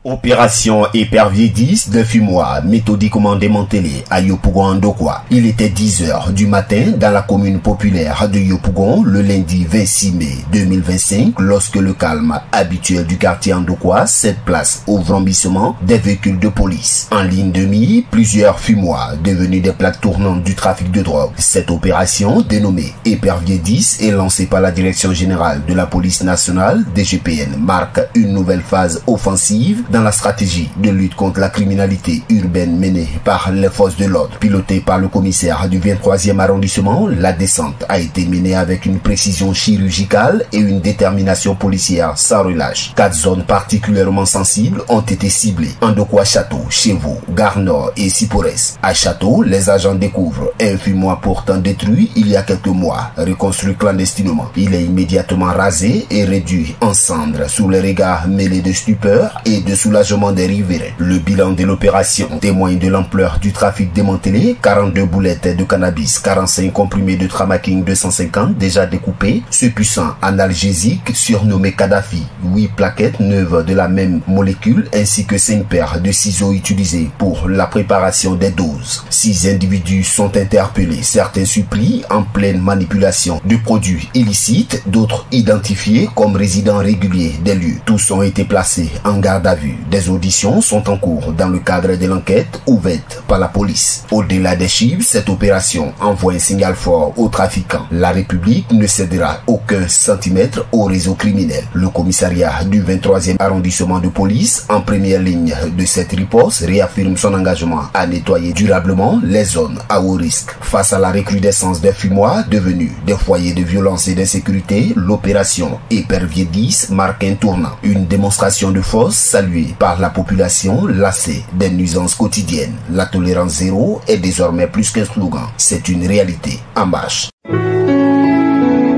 Opération Épervier 10 de Fumois, méthodiquement démantelée à Yopougon-Ndokwa. Il était 10h du matin dans la commune populaire de Yopougon le lundi 26 mai 2025 lorsque le calme habituel du quartier Ndokwa cède place au vrombissement des véhicules de police. En ligne de mire, plusieurs Fumois devenus des plaques tournantes du trafic de drogue. Cette opération, dénommée Épervier 10 et lancée par la Direction générale de la police nationale, DGPN, marque une nouvelle phase offensive dans la stratégie de lutte contre la criminalité urbaine menée par les forces de l'ordre. Pilotée par le commissaire du 23e arrondissement, la descente a été menée avec une précision chirurgicale et une détermination policière sans relâche. 4 zones particulièrement sensibles ont été ciblées: Ndokwa Château, Chevo, Gare Nord et Sipores. À Château, les agents découvrent un fumoir pourtant détruit il y a quelques mois, reconstruit clandestinement. Il est immédiatement rasé et réduit en cendres sous les regards mêlés de stupeur et de soulagement des riverains. Le bilan de l'opération témoigne de l'ampleur du trafic démantelé: 42 boulettes de cannabis, 45 comprimés de Tramaking 250 déjà découpés, ce puissant analgésique surnommé Kadhafi, 8 plaquettes neuves de la même molécule ainsi que 5 paires de ciseaux utilisés pour la préparation des doses. 6 individus sont interpellés, certains surpris en pleine manipulation de produits illicites, d'autres identifiés comme résidents réguliers des lieux. Tous ont été placés en garde à vue. Des auditions sont en cours dans le cadre de l'enquête ouverte par la police. Au-delà des chiffres, cette opération envoie un signal fort aux trafiquants. La République ne cédera aucun centimètre au réseau criminel. Le commissariat du 23e arrondissement de police, en première ligne de cette riposte, réaffirme son engagement à nettoyer durablement les zones à haut risque. Face à la recrudescence des fumoirs devenus des foyers de violence et d'insécurité, l'opération Épervier 10 marque un tournant. Une démonstration de force saluée par la population lassée des nuisances quotidiennes. La tolérance zéro est désormais plus qu'un slogan, c'est une réalité en marche.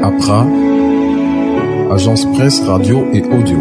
APRA, Agence Presse, Radio et Audio.